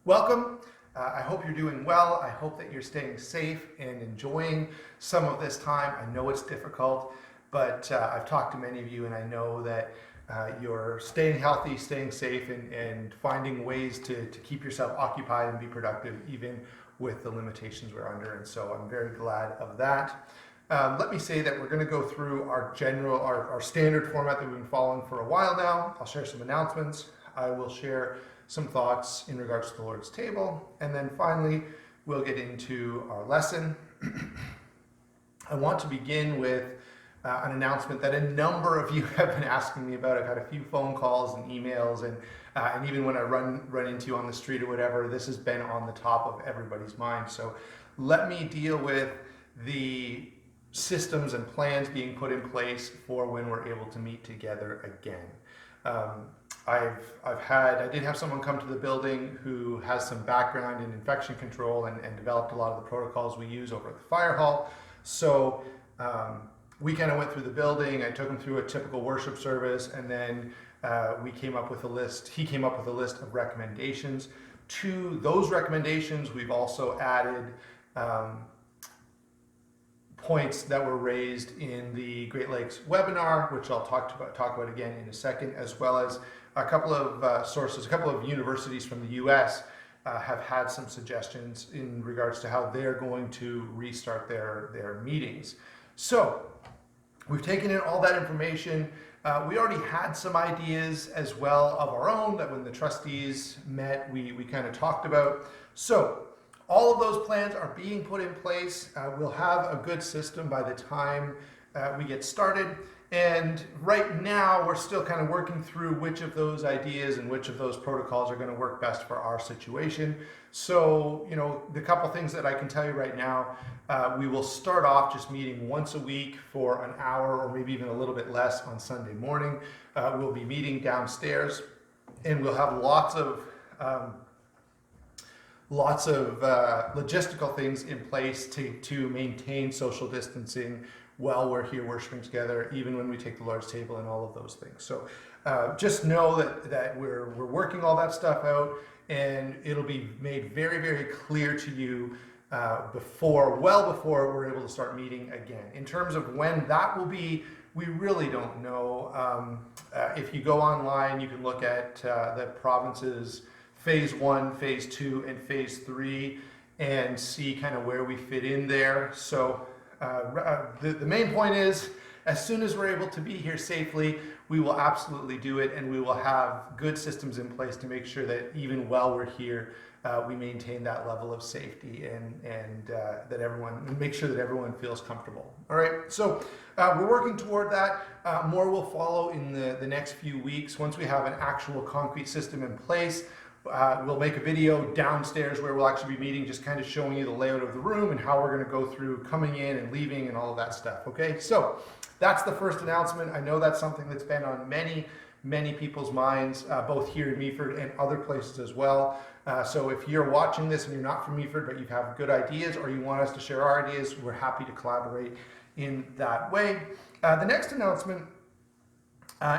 Welcome. I hope you're doing well. I hope that you're staying safe and enjoying some of this time. I know it's difficult, but I've talked to many of you and I know that you're staying healthy, staying safe, and finding ways to keep yourself occupied and be productive even with the limitations we're under. And so I'm very glad of that. Let me say that we're going to go through our standard format that we've been following for a while now. I'll share some announcements. I will share some thoughts in regards to the Lord's table, and then finally we'll get into our lesson. I want to begin with an announcement that a number of you have been asking me about. I've had a few phone calls and emails, and even when I run into you on the street or whatever, this has been on the top of everybody's mind. So let me deal with the systems and plans being put in place for when we're able to meet together again. I did have someone come to the building who has some background in infection control and developed a lot of the protocols we use over at the fire hall. So we kind of went through the building. I took him through a typical worship service, and then we came up with a list. He came up with a list of recommendations. To those recommendations, we've also added points that were raised in the Great Lakes webinar, which I'll talk about again in a second, as well as a couple of sources, a couple of universities from the US have had some suggestions in regards to how they're going to restart their meetings. So we've taken in all that information. We already had some ideas as well of our own that when the trustees met, we kind of talked about. So all of those plans are being put in place. We'll have a good system by the time we get started. And right now, we're still kind of working through which of those ideas and which of those protocols are going to work best for our situation. So, the couple things that I can tell you right now, we will start off just meeting once a week for an hour or maybe even a little bit less on Sunday morning. We'll be meeting downstairs, and we'll have lots of logistical things in place to maintain social distancing while we're here worshiping together, even when we take the Lord's table and all of those things. So just know that we're working all that stuff out, and it'll be made very, very clear to you well before we're able to start meeting again. In terms of when that will be, we really don't know. If you go online, you can look at the provinces' Phase 1, Phase 2, and Phase 3 and see kind of where we fit in there. So the main point is, as soon as we're able to be here safely, we will absolutely do it, and we will have good systems in place to make sure that even while we're here, we maintain that level of safety and that everyone, make sure that everyone feels comfortable. All right, so we're working toward that. More will follow in the next few weeks. Once we have an actual concrete system in place, we'll make a video downstairs where we'll actually be meeting, just kind of showing you the layout of the room and how we're going to go through coming in and leaving and all of that stuff. Okay, so that's the first announcement. I know that's something that's been on many people's minds, both here in Meaford and other places as well. So if you're watching this and you're not from Meaford, but you have good ideas or you want us to share our ideas, we're happy to collaborate in that way. The next announcement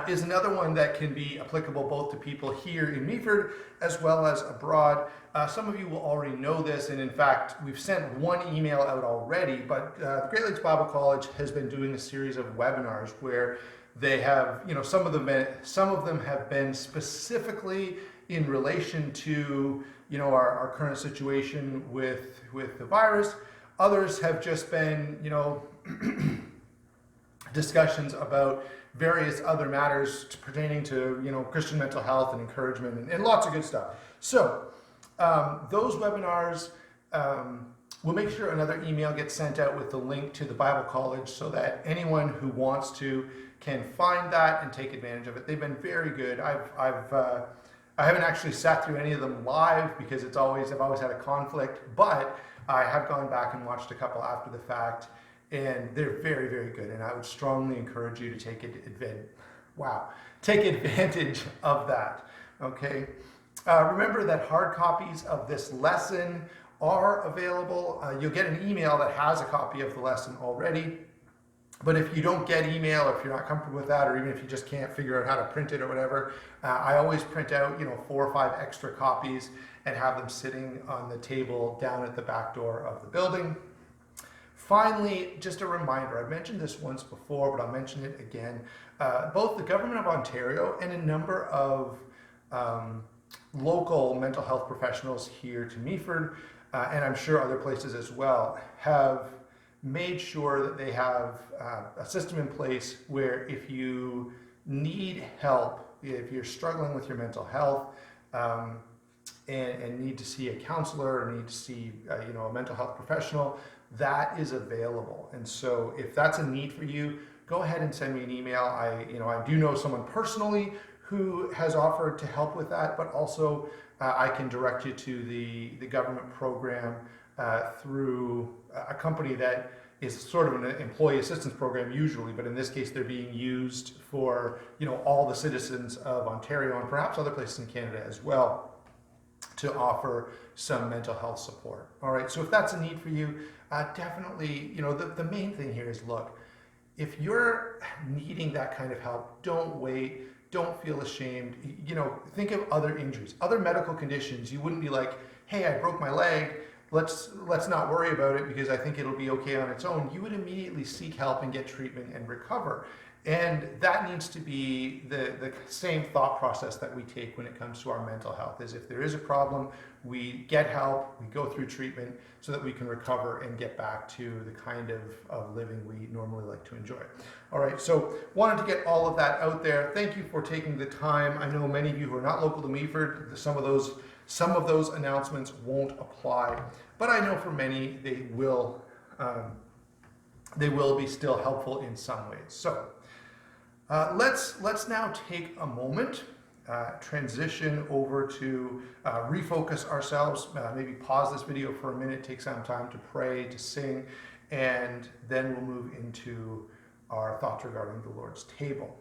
is another one that can be applicable both to people here in Meaford as well as abroad. Some of you will already know this, and in fact, we've sent one email out already, but the Great Lakes Bible College has been doing a series of webinars where they have, some of them have been specifically in relation to, our current situation with the virus. Others have just been, discussions about various other matters pertaining to Christian mental health and encouragement and lots of good stuff. So those webinars, we'll make sure another email gets sent out with the link to the Bible College so that anyone who wants to can find that and take advantage of it. They've been very good. I haven't actually sat through any of them live because I've always had a conflict, but I have gone back and watched a couple after the fact. And they're very, very good. And I would strongly encourage you to take advantage of that. Okay. Remember that hard copies of this lesson are available. You'll get an email that has a copy of the lesson already. But if you don't get email, or if you're not comfortable with that, or even if you just can't figure out how to print it or whatever, I always print out 4 or 5 extra copies and have them sitting on the table down at the back door of the building. Finally, just a reminder, I've mentioned this once before, but I'll mention it again. Both the Government of Ontario and a number of local mental health professionals here to Meaford, and I'm sure other places as well, have made sure that they have a system in place where if you need help, if you're struggling with your mental health, and need to see a counselor or need to see a mental health professional, that is available. And so if that's a need for you, go ahead and send me an email. I do know someone personally who has offered to help with that, but also I can direct you to the government program through a company that is sort of an employee assistance program usually, but in this case they're being used for all the citizens of Ontario and perhaps other places in Canada as well, to offer some mental health support. All right, so if that's a need for you, definitely, the main thing here is, look, if you're needing that kind of help, don't wait, don't feel ashamed. Think of other injuries, other medical conditions. You wouldn't be like, hey, I broke my leg, let's not worry about it because I think it'll be okay on its own. You would immediately seek help and get treatment and recover. And that needs to be the same thought process that we take when it comes to our mental health, is if there is a problem, we get help, we go through treatment so that we can recover and get back to the kind of living we normally like to enjoy. All right, so wanted to get all of that out there. Thank you for taking the time. I know many of you who are not local to Meaford, some of those announcements won't apply, but I know for many they will be still helpful in some ways. So let's now take a moment, transition over to refocus ourselves, maybe pause this video for a minute, take some time to pray, to sing, and then we'll move into our thoughts regarding the Lord's table.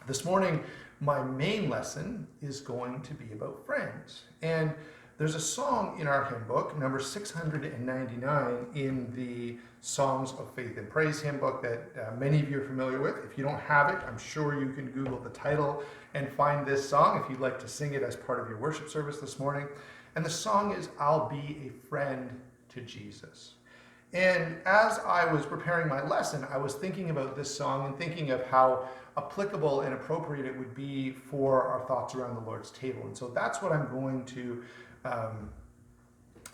This morning, my main lesson is going to be about friends. And there's a song in our hymn book, number 699 in the Songs of Faith and Praise hymn book that many of you are familiar with. If you don't have it, I'm sure you can Google the title and find this song if you'd like to sing it as part of your worship service this morning. And the song is, I'll Be a Friend to Jesus. And as I was preparing my lesson, I was thinking about this song and thinking of how applicable and appropriate it would be for our thoughts around the Lord's table. And so that's what I'm going to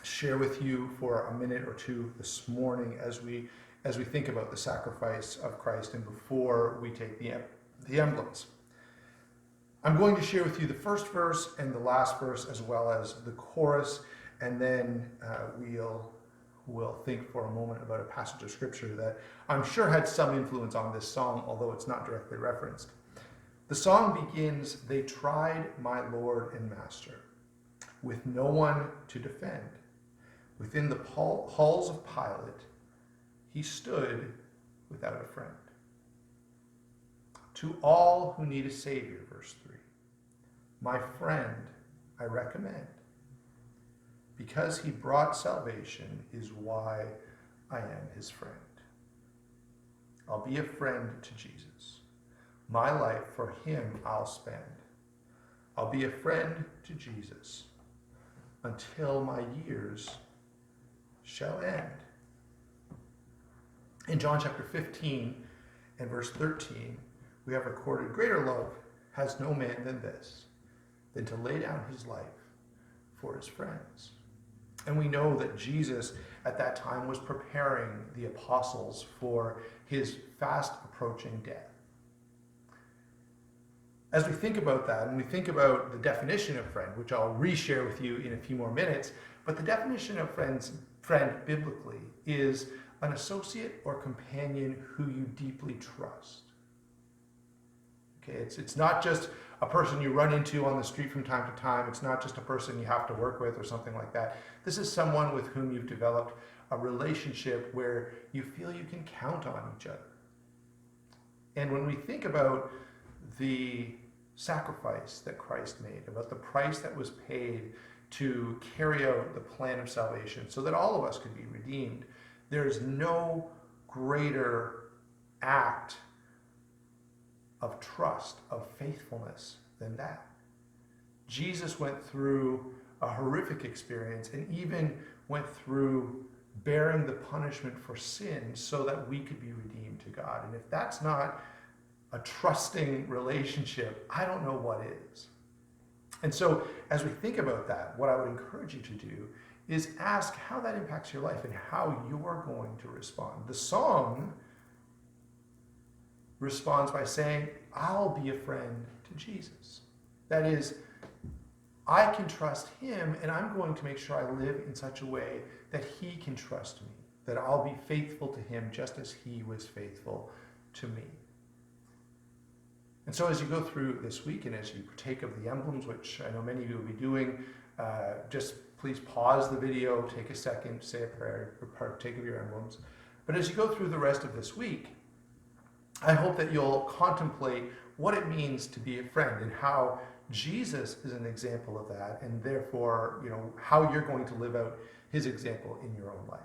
share with you for a minute or two this morning as we think about the sacrifice of Christ and before we take the emblems. I'm going to share with you the first verse and the last verse as well as the chorus, and then we'll think for a moment about a passage of scripture that I'm sure had some influence on this song, although it's not directly referenced. The song begins, "They tried my Lord and Master, with no one to defend. Within the halls of Pilate, he stood without a friend. To all who need a Savior," verse 3, "my friend I recommend. Because he brought salvation is why I am his friend. I'll be a friend to Jesus. My life for him I'll spend. I'll be a friend to Jesus until my years shall end." In John chapter 15 and verse 13, we have recorded, "Greater love has no man than this, than to lay down his life for his friends." And we know that Jesus at that time was preparing the apostles for his fast approaching death. As we think about that, and we think about the definition of friend, which I'll reshare with you in a few more minutes, but the definition of friend biblically is an associate or companion who you deeply trust. Okay, it's not just a person you run into on the street from time to time. It's not just a person you have to work with or something like that. This is someone with whom you've developed a relationship where you feel you can count on each other. And when we think about the sacrifice that Christ made, about the price that was paid to carry out the plan of salvation so that all of us could be redeemed, there's no greater act of trust, of faithfulness than that? Jesus went through a horrific experience and even went through bearing the punishment for sin so that we could be redeemed to God. And if that's not a trusting relationship, I don't know what is. And so as we think about that, what I would encourage you to do is ask how that impacts your life and how you're going to respond. The song responds by saying, I'll be a friend to Jesus. That is, I can trust him, and I'm going to make sure I live in such a way that he can trust me, that I'll be faithful to him just as he was faithful to me. And so as you go through this week and as you partake of the emblems, which I know many of you will be doing, just please pause the video, take a second, say a prayer, or partake of your emblems. But as you go through the rest of this week, I hope that you'll contemplate what it means to be a friend and how Jesus is an example of that, and therefore, how you're going to live out his example in your own life.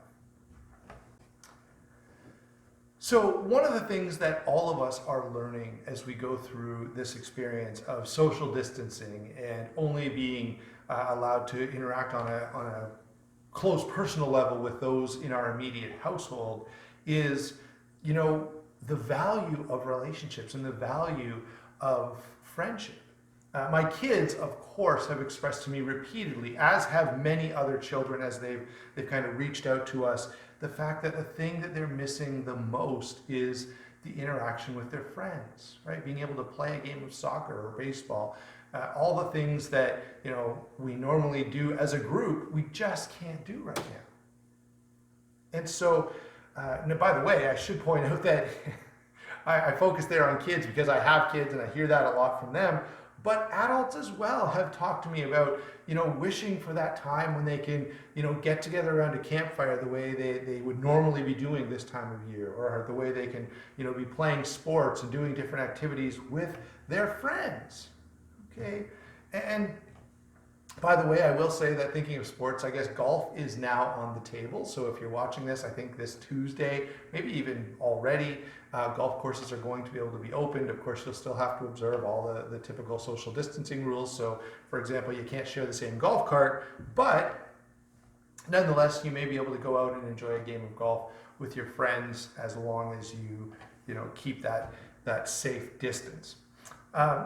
So one of the things that all of us are learning as we go through this experience of social distancing and only being allowed to interact on a close personal level with those in our immediate household is, the value of relationships and the value of friendship. My kids, of course, have expressed to me repeatedly, as have many other children as they've kind of reached out to us, the fact that the thing that they're missing the most is the interaction with their friends, right? Being able to play a game of soccer or baseball, all the things that, we normally do as a group, we just can't do right now. And so, by the way, I should point out that I focus there on kids because I have kids and I hear that a lot from them. But adults as well have talked to me about, wishing for that time when they can, get together around a campfire the way they would normally be doing this time of year, or the way they can, be playing sports and doing different activities with their friends. Okay? And by the way, I will say that thinking of sports, I guess golf is now on the table. So if you're watching this, I think this Tuesday, maybe even already, golf courses are going to be able to be opened. Of course, you'll still have to observe all the typical social distancing rules. So, for example, you can't share the same golf cart, but nonetheless, you may be able to go out and enjoy a game of golf with your friends as long as you keep that safe distance.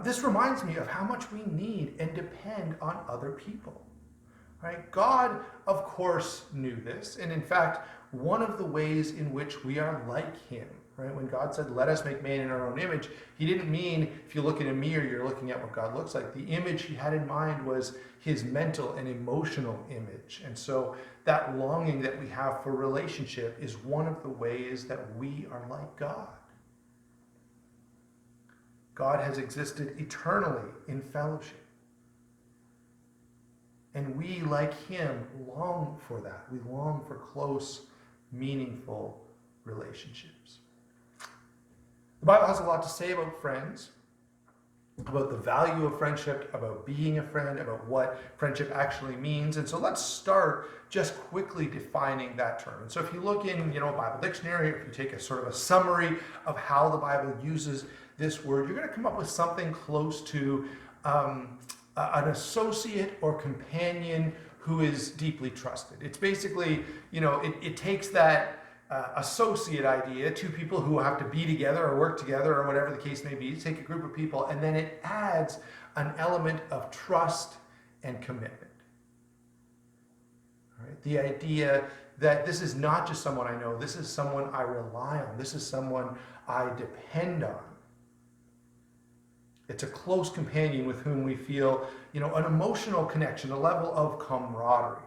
This reminds me of how much we need and depend on other people, right? God, of course, knew this. And in fact, one of the ways in which we are like him, right? When God said, let us make man in our own image, he didn't mean if you look in a mirror, you're looking at what God looks like. The image he had in mind was his mental and emotional image. And so that longing that we have for relationship is one of the ways that we are like God. God has existed eternally in fellowship. And we, like him, long for that. We long for close, meaningful relationships. The Bible has a lot to say about friends, about the value of friendship, about being a friend, about what friendship actually means. And so let's start just quickly defining that term. And so if you look in, a Bible dictionary, or if you take a sort of a summary of how the Bible uses this word, you're going to come up with something close to an associate or companion who is deeply trusted. It's basically, it takes that associate idea, two people who have to be together or work together or whatever the case may be, take a group of people, and then it adds an element of trust and commitment. All right? The idea that this is not just someone I know, this is someone I rely on, this is someone I depend on. It's a close companion with whom we feel, an emotional connection, a level of camaraderie.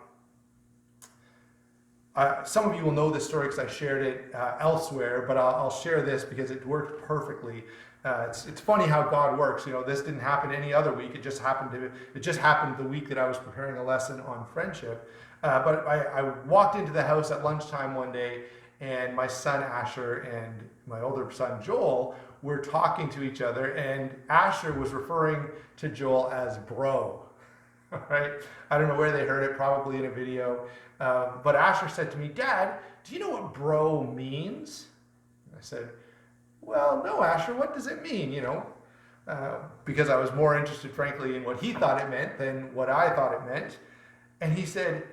Some of you will know this story because I shared it elsewhere, but I'll share this because it worked perfectly. It's funny how God works. This didn't happen any other week. It just happened the week that I was preparing a lesson on friendship. But I walked into the house at lunchtime one day, and my son Asher and my older son Joel were talking to each other, and Asher was referring to Joel as bro. Right? I don't know where they heard it, probably in a video. But Asher said to me, Dad, do you know what bro means? And I said, well, no, Asher, what does it mean? Because I was more interested, frankly, in what he thought it meant than what I thought it meant. And he said,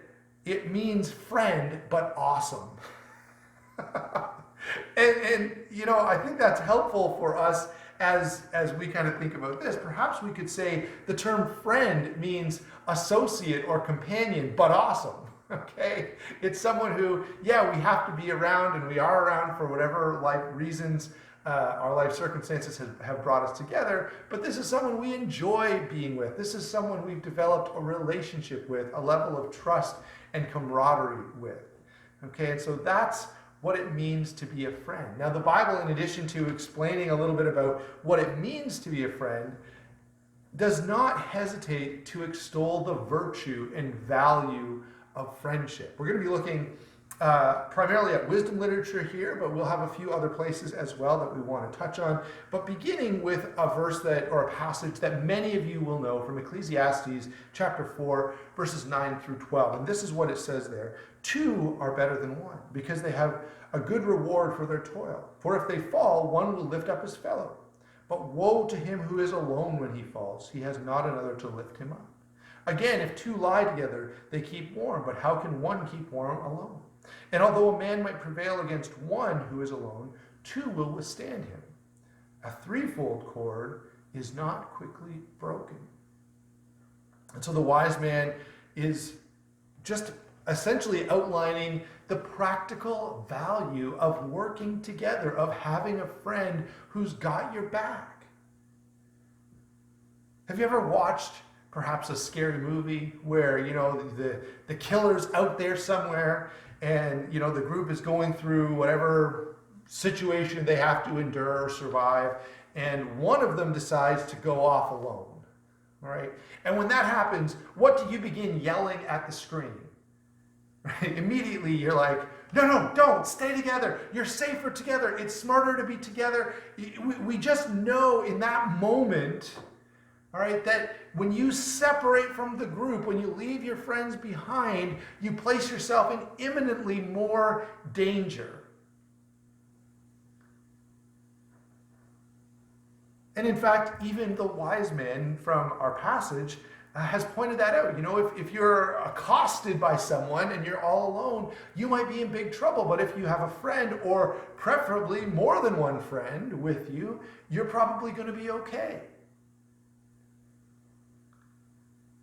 it means friend, but awesome. and I think that's helpful for us as we kind of think about this. Perhaps we could say the term friend means associate or companion, but awesome. Okay? It's someone who, yeah, we have to be around, and we are around for whatever life reasons our life circumstances have brought us together, but this is someone we enjoy being with. This is someone we've developed a relationship with, a level of trust and camaraderie with. Okay, and so that's what it means to be a friend. Now, the Bible, in addition to explaining a little bit about what it means to be a friend, does not hesitate to extol the virtue and value of friendship. We're going to be looking primarily at wisdom literature here, but we'll have a few other places as well that we want to touch on. But beginning with a verse or a passage that many of you will know from Ecclesiastes chapter 4, verses 9 through 12. And this is what it says there. Two are better than one, because they have a good reward for their toil. For if they fall, one will lift up his fellow. But woe to him who is alone when he falls. He has not another to lift him up. Again, if two lie together, they keep warm. But how can one keep warm alone? And although a man might prevail against one who is alone, two will withstand him. A threefold cord is not quickly broken. And so the wise man is just essentially outlining the practical value of working together, of having a friend who's got your back. Have you ever watched perhaps a scary movie where, the killer's out there somewhere, and the group is going through whatever situation they have to endure or survive, and one of them decides to go off alone, all right? And when that happens, what do you begin yelling at the screen? Right? Immediately you're like, no, don't, stay together. You're safer together. It's smarter to be together. We just know in that moment, all right, that when you separate from the group, when you leave your friends behind, you place yourself in imminently more danger. And in fact, even the wise man from our passage has pointed that out. If you're accosted by someone and you're all alone, you might be in big trouble. But if you have a friend, or preferably more than one friend with you, you're probably going to be okay.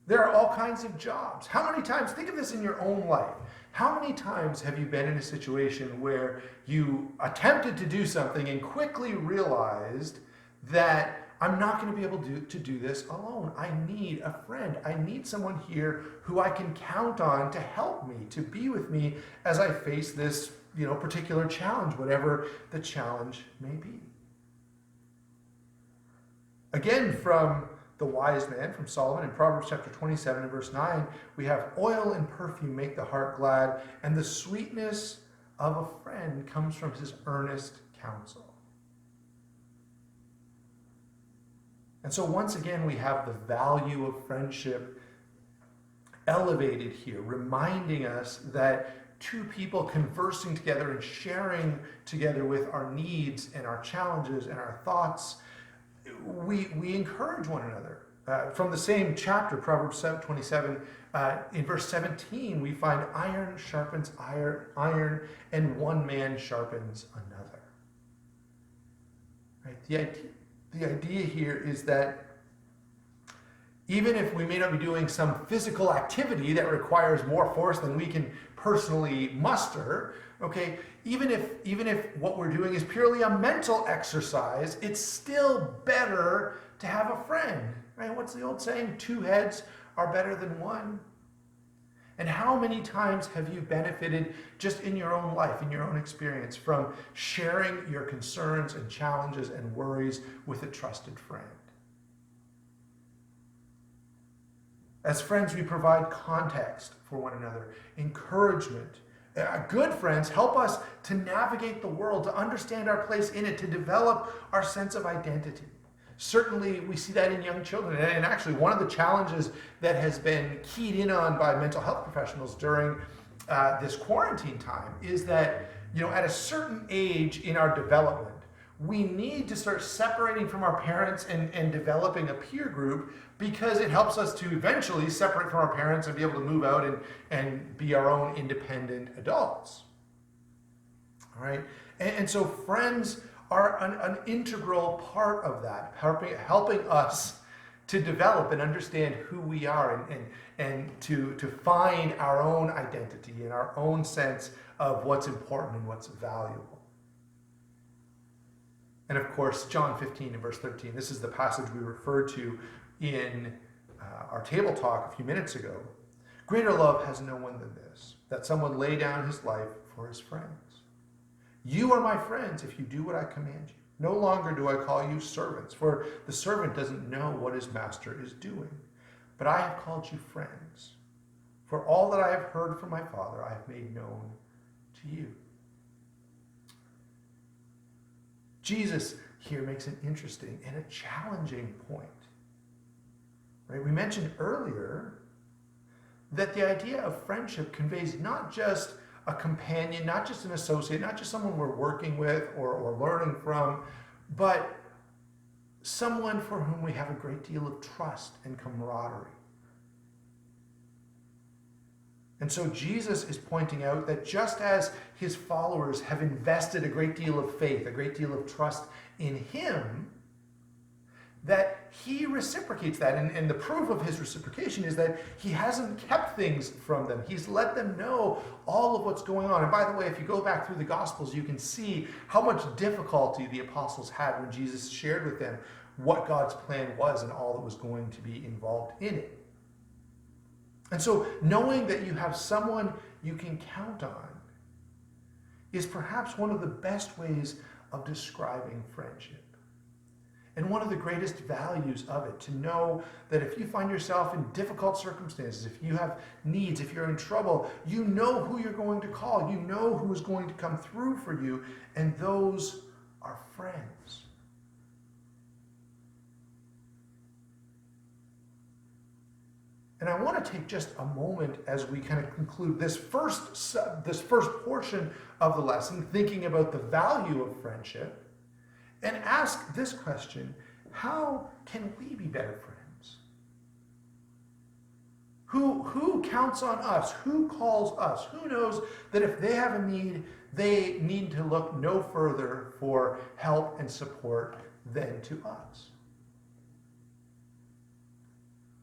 There are all kinds of jobs. How many times, think of this in your own life. How many times have you been in a situation where you attempted to do something and quickly realized that I'm not going to be able to do this alone. I need a friend. I need someone here who I can count on to help me, to be with me as I face this, particular challenge, whatever the challenge may be. Again, from the wise man, from Solomon, in Proverbs chapter 27 and verse 9, we have oil and perfume make the heart glad, and the sweetness of a friend comes from his earnest counsel. And so once again, we have the value of friendship elevated here, reminding us that two people conversing together and sharing together with our needs and our challenges and our thoughts, we encourage one another. From the same chapter, Proverbs 27, in verse 17, we find iron sharpens iron, and one man sharpens another. Right? The idea here is that even if we may not be doing some physical activity that requires more force than we can personally muster, okay, even if what we're doing is purely a mental exercise, it's still better to have a friend. Right? What's the old saying? Two heads are better than one. And how many times have you benefited just in your own life, in your own experience, from sharing your concerns and challenges and worries with a trusted friend? As friends, we provide context for one another, encouragement. Good friends help us to navigate the world, to understand our place in it, to develop our sense of identity. Certainly, we see that in young children. And actually, one of the challenges that has been keyed in on by mental health professionals during this quarantine time is that, at a certain age in our development, we need to start separating from our parents and developing a peer group, because it helps us to eventually separate from our parents and be able to move out and be our own independent adults. All right? And so friends are an integral part of that, helping us to develop and understand who we are and to find our own identity and our own sense of what's important and what's valuable. And of course, John 15 and verse 13, this is the passage we referred to in our table talk a few minutes ago. Greater love has no one than this, that someone lay down his life for his friends. You are my friends if you do what I command you. No longer do I call you servants, for the servant doesn't know what his master is doing. But I have called you friends. For all that I have heard from my Father, I have made known to you. Jesus here makes an interesting and a challenging point. Right? We mentioned earlier that the idea of friendship conveys not just a companion, not just an associate, not just someone we're working with or learning from, but someone for whom we have a great deal of trust and camaraderie. And so Jesus is pointing out that just as his followers have invested a great deal of faith, a great deal of trust in him, that he reciprocates that. And the proof of his reciprocation is that he hasn't kept things from them. He's let them know all of what's going on. And by the way, if you go back through the Gospels, you can see how much difficulty the apostles had when Jesus shared with them what God's plan was and all that was going to be involved in it. And so knowing that you have someone you can count on is perhaps one of the best ways of describing friendship. And one of the greatest values of it, to know that if you find yourself in difficult circumstances, if you have needs, if you're in trouble, you know who you're going to call. You know who is going to come through for you, and those are friends. And I want to take just a moment as we kind of conclude this first portion of the lesson, thinking about the value of friendship, and ask this question: how can we be better friends? Who counts on us? Who calls us? Who knows that if they have a need, they need to look no further for help and support than to us?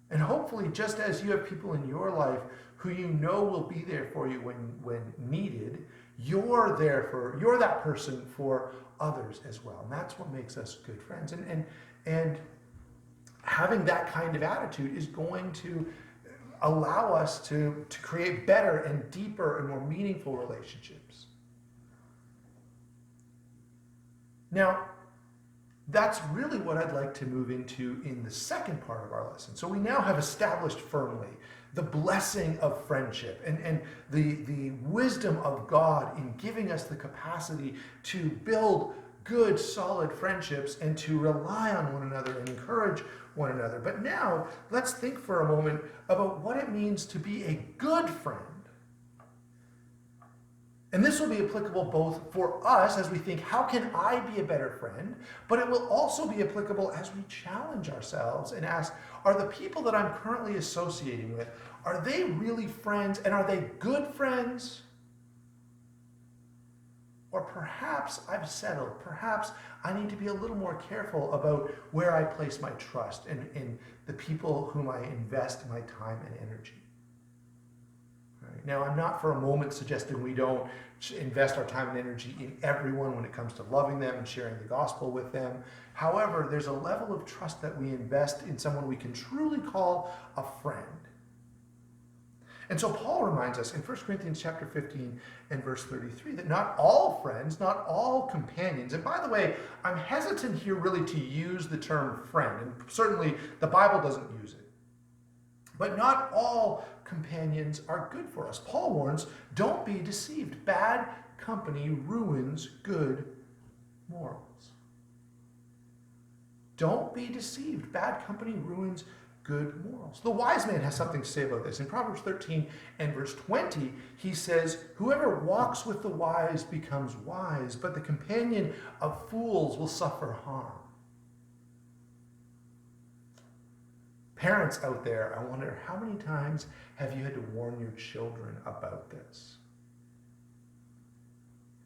And hopefully, just as you have people in your life who you know will be there for you when needed, you're that person for others as well. And that's what makes us good friends. And having that kind of attitude is going to allow us to create better and deeper and more meaningful relationships. Now, that's really what I'd like to move into in the second part of our lesson. So we now have established firmly the blessing of friendship and the wisdom of God in giving us the capacity to build good, solid friendships and to rely on one another and encourage one another. But now let's think for a moment about what it means to be a good friend. And this will be applicable both for us as we think, how can I be a better friend? But it will also be applicable as we challenge ourselves and ask, are the people that I'm currently associating with, are they really friends, and are they good friends? Or perhaps I've settled. Perhaps I need to be a little more careful about where I place my trust in the people whom I invest my time and energy. Now, I'm not for a moment suggesting we don't invest our time and energy in everyone when it comes to loving them and sharing the gospel with them. However, there's a level of trust that we invest in someone we can truly call a friend. And so Paul reminds us in 1 Corinthians chapter 15 and verse 33 that not all friends, not all companions, and by the way, I'm hesitant here really to use the term friend, and certainly the Bible doesn't use it. But not all companions are good for us. Paul warns, don't be deceived. Bad company ruins good morals. Don't be deceived. Bad company ruins good morals. The wise man has something to say about this. In Proverbs 13 and verse 20, he says, "Whoever walks with the wise becomes wise, but the companion of fools will suffer harm." Parents out there, I wonder how many times have you had to warn your children about this?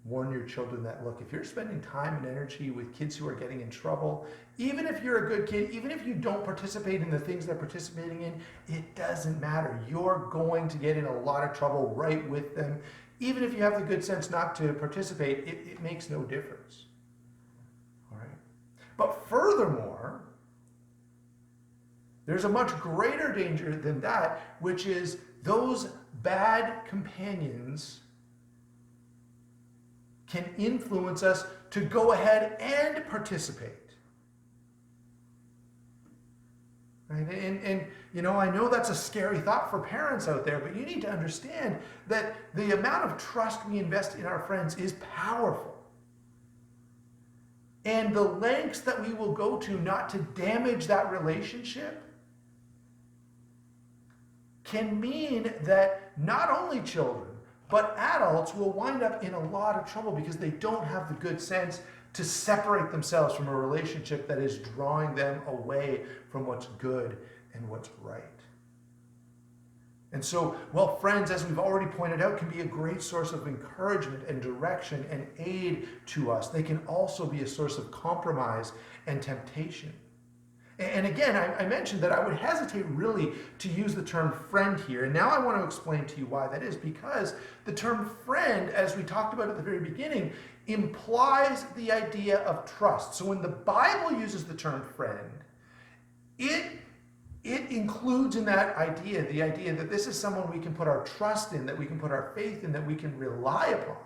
Warn your children that, look, if you're spending time and energy with kids who are getting in trouble, even if you're a good kid, even if you don't participate in the things they're participating in, it doesn't matter. You're going to get in a lot of trouble right with them. Even if you have the good sense not to participate, it makes no difference. All right. But furthermore, there's a much greater danger than that, which is those bad companions can influence us to go ahead and participate. Right? And I know that's a scary thought for parents out there, but you need to understand that the amount of trust we invest in our friends is powerful. And the lengths that we will go to not to damage that relationship can mean that not only children, but adults will wind up in a lot of trouble because they don't have the good sense to separate themselves from a relationship that is drawing them away from what's good and what's right. And so, well, friends, as we've already pointed out, can be a great source of encouragement and direction and aid to us. They can also be a source of compromise and temptation. And again, I mentioned that I would hesitate really to use the term friend here. And now I want to explain to you why that is. Because the term friend, as we talked about at the very beginning, implies the idea of trust. So when the Bible uses the term friend, it includes in that idea the idea that this is someone we can put our trust in, that we can put our faith in, that we can rely upon.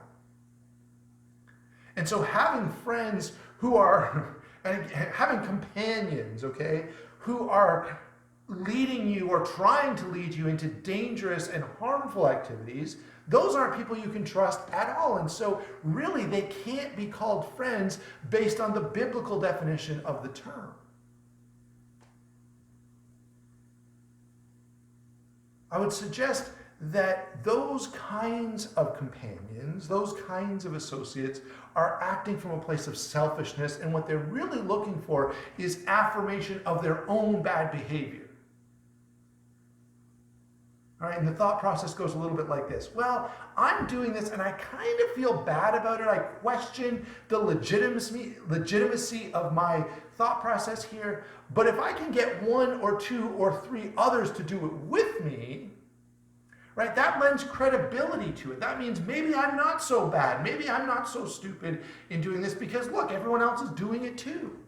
And so having friends who are... and having companions, okay, who are leading you or trying to lead you into dangerous and harmful activities, those aren't people you can trust at all. And so really they can't be called friends based on the biblical definition of the term. I would suggest that those kinds of companions, those kinds of associates are acting from a place of selfishness, and what they're really looking for is affirmation of their own bad behavior. All right, and the thought process goes a little bit like this. Well, I'm doing this and I kind of feel bad about it. I question the legitimacy of my thought process here, but if I can get one or two or three others to do it with me, right? That lends credibility to it. That means maybe I'm not so bad. Maybe I'm not so stupid in doing this because, look, everyone else is doing it too.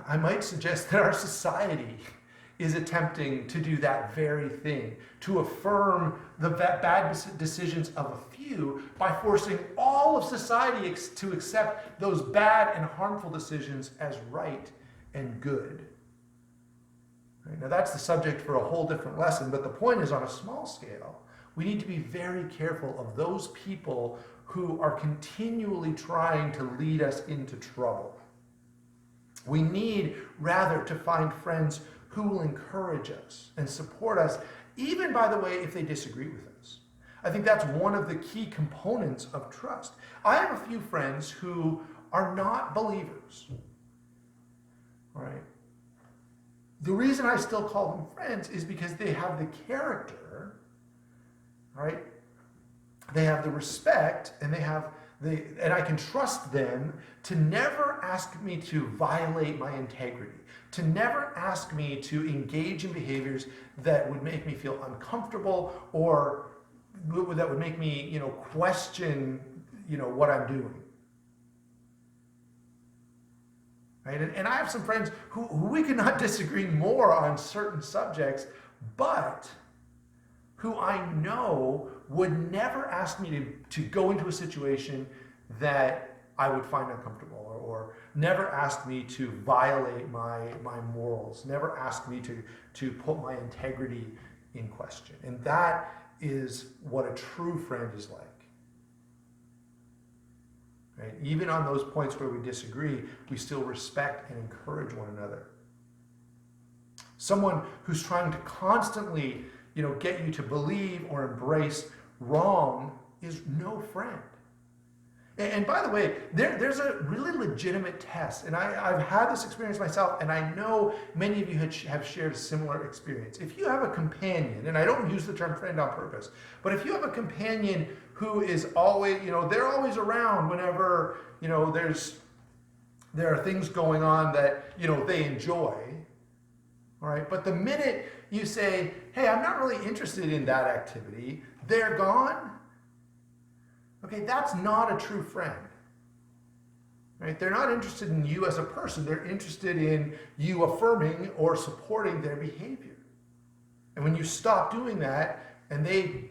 I might suggest that our society is attempting to do that very thing, to affirm the bad decisions of a few by forcing all of society to accept those bad and harmful decisions as right and good. Now that's the subject for a whole different lesson, but the point is, on a small scale, we need to be very careful of those people who are continually trying to lead us into trouble. We need rather to find friends who will encourage us and support us, even, by the way, if they disagree with us. I think that's one of the key components of trust. I have a few friends who are not believers, all right? The reason I still call them friends is because they have the character, right? They have the respect, and and I can trust them to never ask me to violate my integrity, to never ask me to engage in behaviors that would make me feel uncomfortable or that would make me, question, what I'm doing. Right? And I have some friends who we cannot disagree more on certain subjects, but who I know would never ask me to go into a situation that I would find uncomfortable, or never ask me to violate my morals, never ask me to put my integrity in question. And that is what a true friend is like. right? Even on those points where we disagree, we still respect and encourage one another. Someone who's trying to constantly, get you to believe or embrace wrong is no friend. And by the way, there's a really legitimate test, and I've had this experience myself, and I know many of you have shared a similar experience. If you have a companion, and I don't use the term friend on purpose, but if you have a companion who is always, they're always around whenever, there are things going on that, they enjoy, all right? But the minute you say, hey, I'm not really interested in that activity, they're gone. Okay, that's not a true friend, right? They're not interested in you as a person. They're interested in you affirming or supporting their behavior. And when you stop doing that and they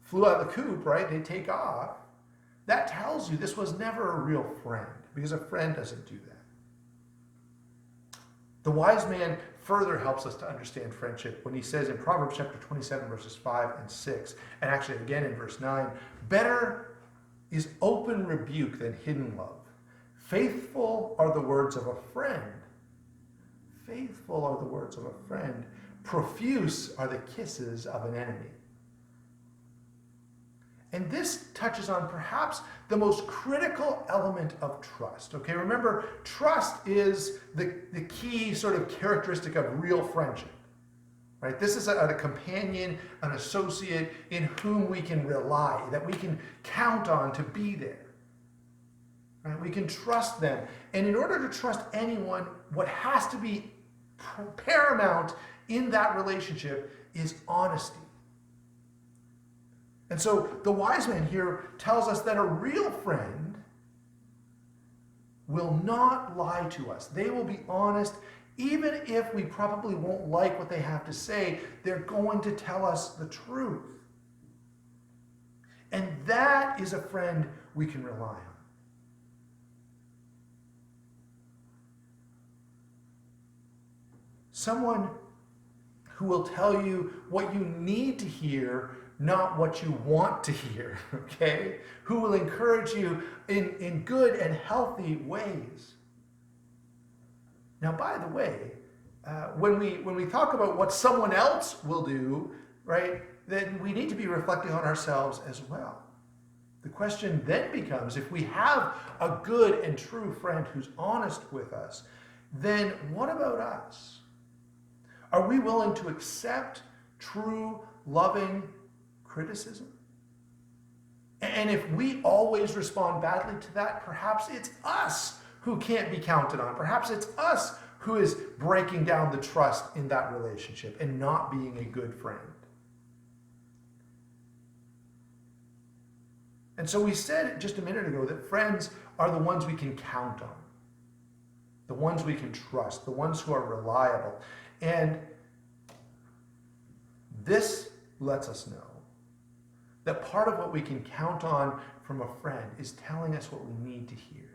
flew out of the coop, right? They take off. That tells you this was never a real friend, because a friend doesn't do that. The wise man further helps us to understand friendship when he says in Proverbs chapter 27, verses 5 and 6, and actually again in verse 9, better is open rebuke than hidden love. Faithful are the words of a friend. Faithful are the words of a friend. Profuse are the kisses of an enemy. And this touches on perhaps the most critical element of trust. Okay, remember, trust is the key sort of characteristic of real friendship. Right? This is a companion, an associate in whom we can rely, that we can count on to be there. Right? We can trust them. And in order to trust anyone, what has to be paramount in that relationship is honesty. And so the wise man here tells us that a real friend will not lie to us. They will be honest. Even if we probably won't like what they have to say, they're going to tell us the truth. And that is a friend we can rely on. Someone who will tell you what you need to hear, not what you want to hear, okay? Who will encourage you in good and healthy ways. Now, by the way, when we talk about what someone else will do, right, then we need to be reflecting on ourselves as well. The question then becomes, if we have a good and true friend who's honest with us, then what about us? Are we willing to accept true, loving criticism? And if we always respond badly to that, perhaps it's us who can't be counted on. Perhaps it's us who is breaking down the trust in that relationship and not being a good friend. And so we said just a minute ago that friends are the ones we can count on, the ones we can trust, the ones who are reliable. And this lets us know that part of what we can count on from a friend is telling us what we need to hear,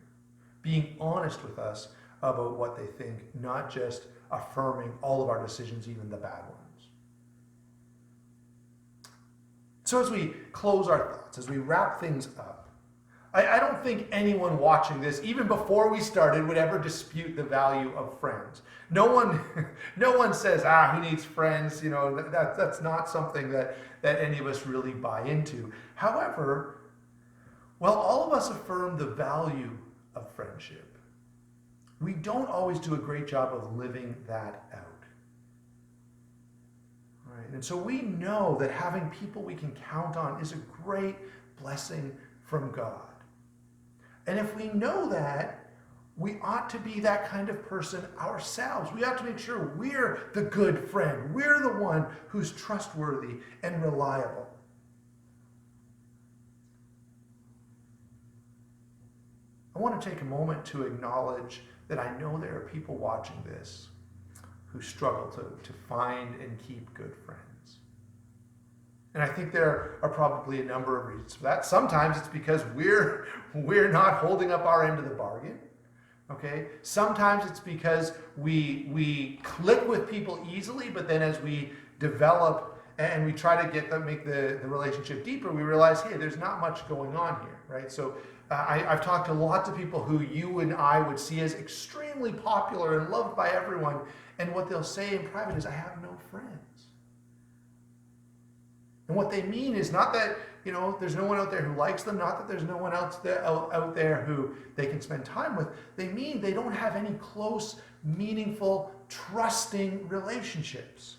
being honest with us about what they think, not just affirming all of our decisions, even the bad ones. So as we close our thoughts, as we wrap things up, I don't think anyone watching this, even before we started, would ever dispute the value of friends. No one says, who needs friends? That's not something that any of us really buy into. However, while all of us affirm the value of friendship, we don't always do a great job of living that out. Right? And so we know that having people we can count on is a great blessing from God. And if we know that, we ought to be that kind of person ourselves. We ought to make sure we're the good friend. We're the one who's trustworthy and reliable. I want to take a moment to acknowledge that I know there are people watching this who struggle to find and keep good friends. And I think there are probably a number of reasons for that. Sometimes it's because we're not holding up our end of the bargain. Okay? Sometimes it's because we click with people easily, but then as we develop and we try to make the relationship deeper, we realize, hey, there's not much going on here, right? So I've talked to lots of people who you and I would see as extremely popular and loved by everyone, and what they'll say in private is, I have no friends. And what they mean is not that, there's no one out there who likes them, not that there's no one else out there who they can spend time with. They mean they don't have any close, meaningful, trusting relationships.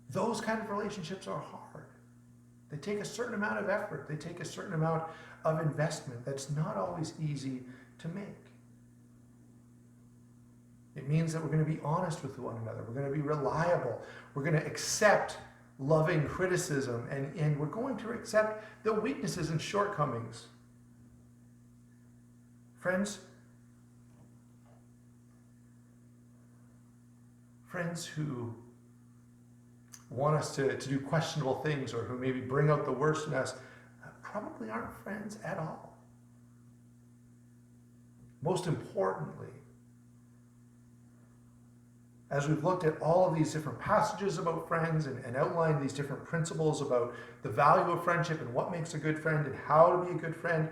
Those kind of relationships are hard. They take a certain amount of effort. They take a certain amount of investment that's not always easy to make. It means that we're going to be honest with one another. We're going to be reliable. We're going to accept loving criticism, and we're going to accept the weaknesses and shortcomings. Friends who want us to do questionable things, or who maybe bring out the worst in us, probably aren't friends at all. Most importantly, as we've looked at all of these different passages about friends and outlined these different principles about the value of friendship and what makes a good friend and how to be a good friend,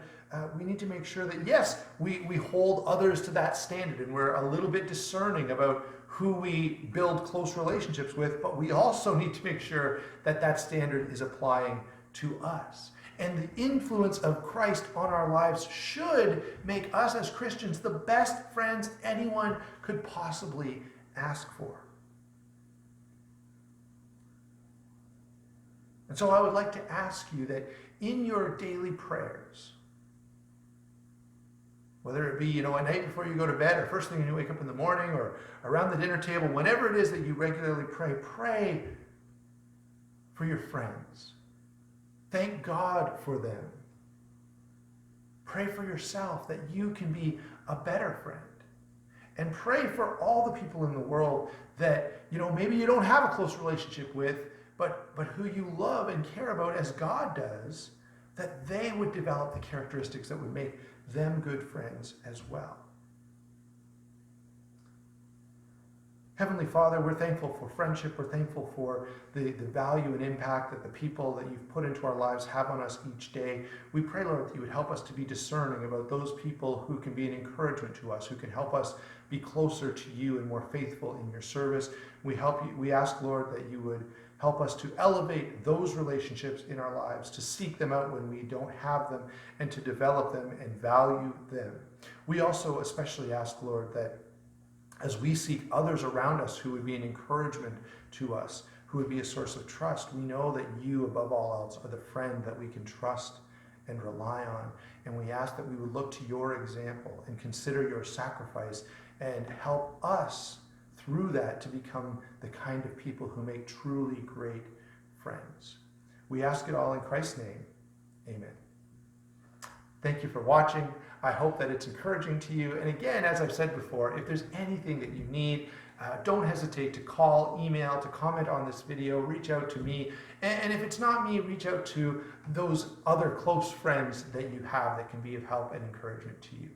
we need to make sure that, yes, we hold others to that standard, and we're a little bit discerning about who we build close relationships with, but we also need to make sure that that standard is applying to us. And the influence of Christ on our lives should make us as Christians the best friends anyone could possibly ask for. And so I would like to ask you that in your daily prayers, whether it be, at night before you go to bed, or first thing when you wake up in the morning, or around the dinner table, whenever it is that you regularly pray for your friends. Thank God for them. Pray for yourself that you can be a better friend. And pray for all the people in the world that, maybe you don't have a close relationship with, but who you love and care about as God does, that they would develop the characteristics that would make them good friends as well. Heavenly Father, we're thankful for friendship. We're thankful for the value and impact that the people that you've put into our lives have on us each day. We pray, Lord, that you would help us to be discerning about those people who can be an encouragement to us, who can help us be closer to you and more faithful in your service. We ask, Lord, that you would help us to elevate those relationships in our lives, to seek them out when we don't have them, and to develop them and value them. We also especially ask, Lord, that as we seek others around us who would be an encouragement to us, who would be a source of trust, we know that you, above all else, are the friend that we can trust and rely on. And we ask that we would look to your example and consider your sacrifice and help us through that to become the kind of people who make truly great friends. We ask it all in Christ's name. Amen. Thank you for watching. I hope that it's encouraging to you. And again, as I've said before, if there's anything that you need, don't hesitate to call, email, to comment on this video, reach out to me. And if it's not me, reach out to those other close friends that you have that can be of help and encouragement to you.